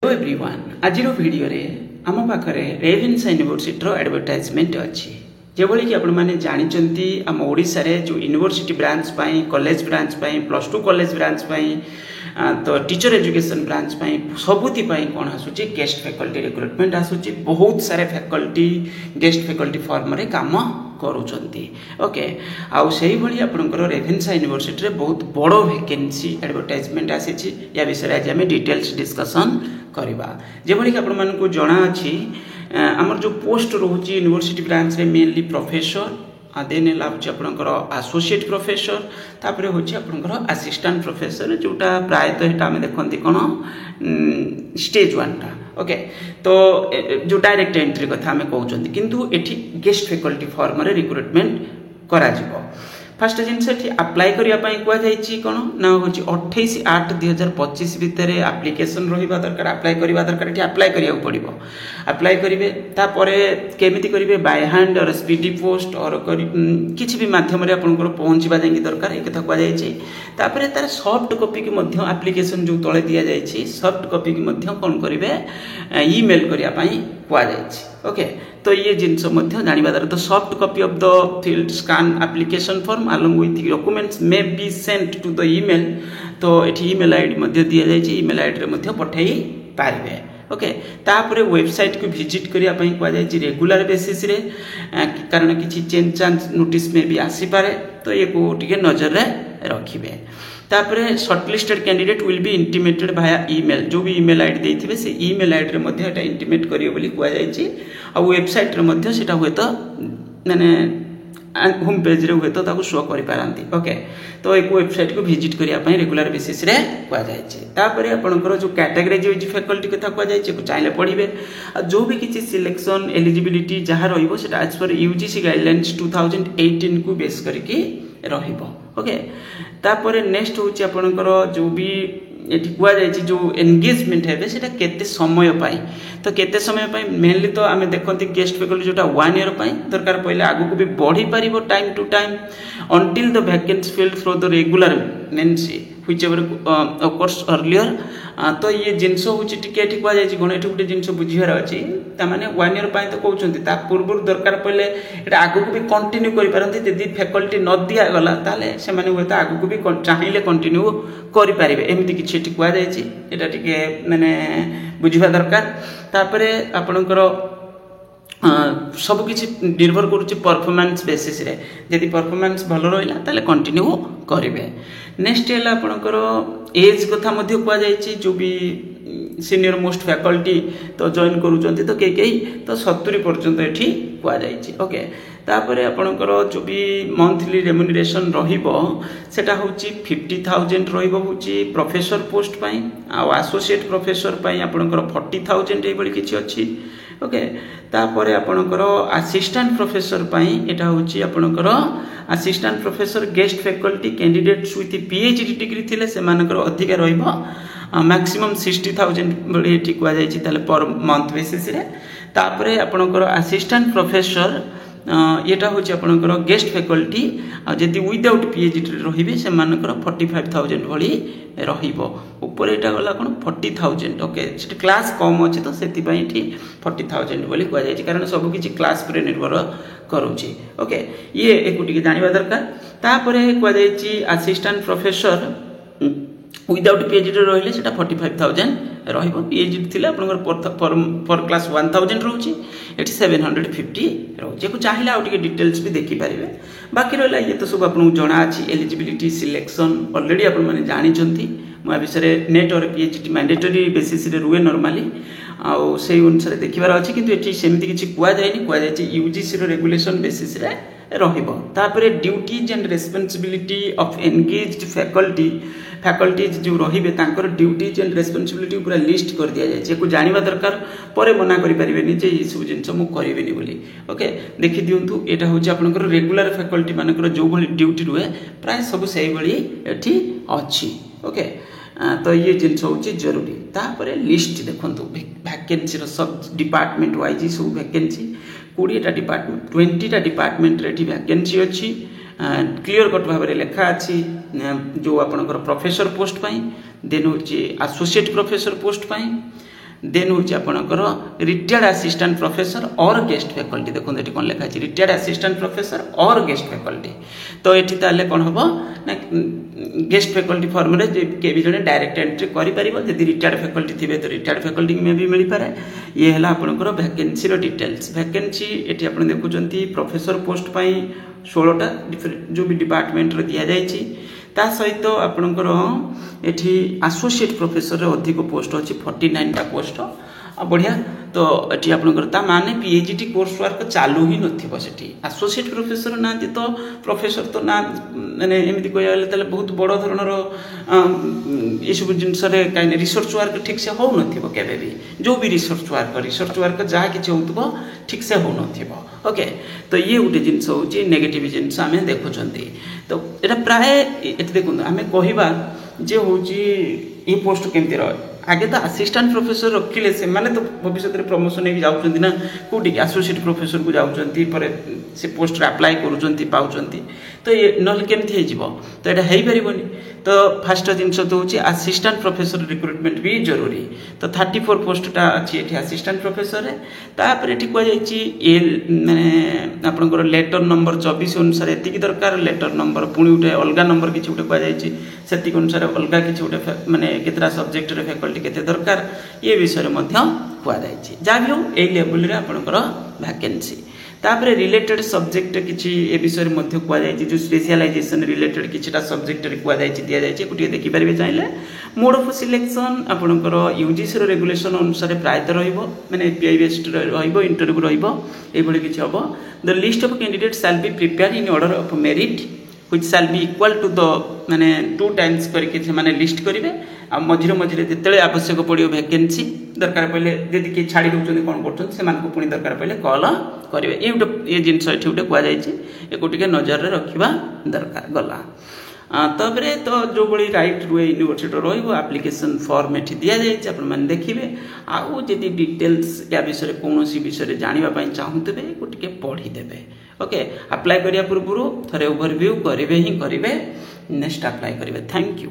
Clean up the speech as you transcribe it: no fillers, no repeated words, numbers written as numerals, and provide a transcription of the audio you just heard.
Hello everyone आज video रे आम पाखरे रेवेन्सा यूनिवर्सिटी एडवर्टाइजमेंट अच्छी जो कि आपण मैंने जानते आम ओडिशा रे जो यूनिवर्सिटी ब्रांच पाई कॉलेज ब्रांच पाई +2 कॉलेज ब्रांच पाई तो टीचर एजुकेशन ब्रांच पाई सबुति पाई कौन आसूची गेस्ट फैकल्टी रिक्रुटमेंट आसूची बहुत सारे फैकल्टी गेस्ट फैकल्टी फॉर्म रे काम करूचंती ओके आउ सेही भली आपनकर रेवेन्सा यूनिवर्सिटी रे बहुत बड़ो वैकेंसी एडवर्टाइजमेंट आसीची या विषय आज हम डिटेल्स डिस्कशन करबा जे भली आपण मन को जणा अछि हमर जो पोस्ट रोची यूनिवर्सिटी ब्रांच रे मेनली प्रोफेसर देन आपणकर एसोसिएट प्रोफेसर तापर हूँ आपणकर असिस्टेंट प्रोफेसर जोटा प्रायतः यहाँ आम देखते कौन स्टेज 1 टा ओके तो जो डायरेक्ट एंट्री कथा आम कहते किंतु एठी गेस्ट फैकल्टी फॉर्म रे रिक्रुटमेंट करा जिवो फास्ट जिनस अप्लाई करने कौन ना हूँ 28/8/2025 भितर एप्लिकेशन रहा दरकार अप्लाई करवा दरकार ये अप्लाई करा पड़ो अप्लाई करेंगे तापर केमी करेंगे बाय हैंड और स्पीडी पोस्ट और किसी भी माध्यम आपंकर पहुँचवा जाए दरकार एक कथा कहुपर तार सॉफ्ट कॉपी की एप्लिकेशन जो तले दि जाए सॉफ्ट कॉपी की कौन करेंगे ईमेल करने ओके तो ये जिनस जानवा दरकार तो soft copy of the field scan application form along with documents may be sent to the email तो ये ईमेल आईडी दि जाए ईमेल आईडी रे पठाई पारे ओके तापर वेबसाइट को विजिट करने कहुई रेगुलर बेसिस रे कारण किसी चेंज चांज नोटिस में भी आसीपे तो ये को नजर रे रखिए तापर shortlisted candidate will be intimated Bhaya email जो भी ईमेल आईडी देते से ईमेल आईडी रे इंटीमेट करियो बोली कहुई आ वेबसाइट रे सेटा हुए तो माने होम पेज रे हुए तो शो करि पारंती ओके तो एक वेबसाइट को विजिट करने रेगुलर बेसिस रे कहुई तापर आपनकर जो कैटेगराइज फैकल्टी कथा कहुई चाहिए पढ़े जो भी किसी सिलेक्शन एलिजिबिलिटी जहाँ रहिबो सेटा एज पर यूजीसी गाइडलाइंस 2018 को बेस करके रहिबो ओके तापर नेक्स्ट होची आपनकर जो भी ये कहुई जो एंगेजमेंट है सेटा केते समय पाई तो केते समय पाई मेनली तो आम देखते गेस्ट फैकल्टी जोटा 1 ईयर पाई दरकार पहले आगु को भी बढ़ी पारिबो time to time until the vacancy filled through the regular means whichever occurs earlier तो ये जिनस हूँ कहुई कौन ये गोटे जिन बुझार अच्छी ताने 1 ईयर तो कहते पूर्व दरकार पड़े ये आगू को भी कंटिन्यू करपारती जदि फैकल्टी न दिगला ताले से हूँ आगू को भी चाहिए कंटिन्यू करें एमती किसी कहुई यहाँ माने बुझा दरकार तापर आपणकर सबकि निर्भर करुच्ची परफॉर्मेंस बेसिस रे यदि परफॉर्मेंस भल रहा ताले कंटिन्यू करेंगे नेक्स्ट है आपणकर एज कथा कहुई जो भी सीनियर मोस्ट फैकल्टी तो जॉइन करुँच तो कई तो 70 पर्यंत ये कहुई ओके तापर आपणकर जो भी मंथली रेम्यूनरेशन रहा हूँ 50,000 रही प्रोफेसर पोस्ट पाई एसोसिएट प्रोफेसर पाई आपणकर 40,000 ये किसी अच्छी ओके तापर आपणकर असिस्टेंट प्रोफेसर पाई एटा होची आपणकर assistant professor guest faculty candidates with PhD degree थिले से मानकर अधिक रहिबो मैक्सिमम 60,000 बड़ी एठी कहुई पर मंथ बेसिस रे तापर आपणकर असिस्टेंट प्रोफेसर यहाँ हूँ आपणकर गेस्ट फैकल्टी आदि विदाउट पीएचडी रे से 45,000 भली ऊपर यहाँ गला कौन 40,000 ओके क्लास कम अच्छे तो से 40,000 बोली कहुई कारण सबकि क्लास पर निर्भर करुच्ची ओके ये एक जानवा दरकार तापर कहुई असिस्टेंट प्रोफेसर विदाउट पीएचडी रही है 45,000 पीएचडी थी पर क्लास 1,000 रोचे ये 750 रोचे चाहिए आउ डिटेल्स भी देखिपारे बाकी रहा ये तो सब आपको जना अच्छी एलिजिबिलिटी सिलेक्शन ऑलरेडी आप जानते मुझे विषय नेट और पीएचडी मैंडेटरी बेसिस रुए नॉर्मली आउ से अनुसार देखिबार अच्छी किंतु ये सेमती किसी कहुई यूजीसी रेगुलेशन बेसिस रे तापर duties and responsibility of engaged faculties जो रही ड्यूटीज एंड रेस्पॉन्सिबिलिटी पूरा लिस्ट कर दि जाए जानवा दरकार पर मना करें ये सब जिन मुझे बोली ओके देखी दिंतु यहाँ हूँ आपंकर रेगुलर फैकल्टी मानकर जो भाई ड्यूटी रुए प्राय सब से ये अच्छी ओके तो ये जिनस हूँ जरूरी तापर लिस्ट देखो वैकेंसी सब डिपार्टमेंट वाइज सब वैकेंसी 20टा डिपार्टमेंट 20टा डिपार्टमेंट रे वैकेंसी अच्छी क्लियर कट भाव में लिखा अच्छी जो आपंकर प्रोफेसर पोस्ट पाई देन हूँ एसोसिएट प्रोफेसर पोस्ट पाई देन हूँ आपणकर रिटायर्ड असिस्टेंट प्रोफेसर और गेस्ट फैकल्टी देखो ये कौन लिखा है रिटायर्ड असिस्टेंट प्रोफेसर और गेस्ट फैकल्टी तो ये ताले कौन हम ना गेस्ट फैकल्टी फॉर्म रे के भी जने डायरेक्ट एंट्री करि परिबो यदि रिटायर्ड फैकल्टी थिबे तो रिटायर्ड फैकल्टी में भी मिल पारे ये हला आपणकर वैकेंसी रो डिटेल्स वैकेंसी एठी आपण देखुचंती प्रोफेसर पोस्ट पई 16टा जो भी डिपार्टमेंट रे दिया जायछि ता सहित आपणकर एठी एसोसिएट प्रोफेसर रे अधिक पोस्ट अछि 49टा पोस्ट बढ़िया तो ये आपंकर माने पीएचडी कोर्स वर्क चालू ही नथिबो सेठी एसोसिएट प्रोफेसर ना तो प्रोफेसर तो ना माने एमिति कहले बहुत बड़ धरणर ये सब जिनस रिसर्च वर्क ठीक से हो नथिबो केबे भी जो भी रिसर्च वर्क जहाँ किसी होतबो ठीक से हो नथिबो ओके तो ये गोटे जिनस होची नेगेटिव जिनस आमे देखुचंती तो एटा प्राय एठी देखुन आमे कहिबा जे होची ये पोस्ट केमती रहे आगे तो असिस्टेंट प्रोफेसर रखिले से माने तो भविष्य में प्रमोशन ही जाउछंती ना कोटी एसोसिएट प्रोफेसर को जाउछंती पर से पोस्ट रे अप्लाई करूछंती पाउछंती तो ये नल केमती हे जीवो तो एटा हेई परिबोनी तो फर्स्ट जिनस तो होची असिस्टेंट प्रोफेसर रिक्रुटमेंट भी जरूरी तो 34 पोस्टटा अछि एठी असिस्टेंट प्रोफेसर रे तापर एठी को जायछि ए माने आपनकर लेटर नंबर 24 अनुसार एतिकी दरकार लेटर नंबर पुणी उठे अलगा नंबर किछि उठे को जायछि सेतिक अनुसार अलगा किछि उठे माने केतरा सब्जेक्ट रे फैकल्टी केते दरकार ये विषय रे मध्य को जायछि जा भी हो ए लेवल रे आपनकर वैकेंसी तापरे रिलेटेड सब्जेक्ट किछि ए विषय रे मध्य को जायछि जो स्पेशलाइजेशन रिलेटेड किछटा सब्जेक्ट रे को जायछि दिया जायछि कुटी देखि परबे चाहिले मोड ऑफ सिलेक्शन आपनकर यूजीसी रो रेगुलेशन अनुसार प्रायत रहइबो माने एपीआई बेस्ड रहइबो इंटरव्यू रहइबो ए बडी किछि हबो the list of candidates shall be prepared in order of merit which shall be equal to the माने 2 टाइम्स करके से माने लिस्ट करिवे आ मझिरे मझिरे जेतेले आवश्यक पड़ियो वैकेंसी दरकार पहिले यदि कि छाड़ी दोचोनी कोन करछन से मानको पुनी दरकार पहिले कॉल करिवे ये जिंस एठी उटे कुआ जायछि एको टिके नजर रे रखिबा दरकार गला तबरे तो जो बड़ी राइट रुए यूनिवर्सिटी रहिबो एप्लिकेशन फॉर्म एठी दिया जायछि अपन मन देखिबे आउ जदि डिटेल्स या विषय कोनोसी विषय जानिबा पई चाहुतबे एको टिके पढी देबे ओके अप्लाई करिया पूर्व थरे ओवरव्यू करिवे ही करिवे नेक्स्ट अप्लाई करिवे थैंक यू।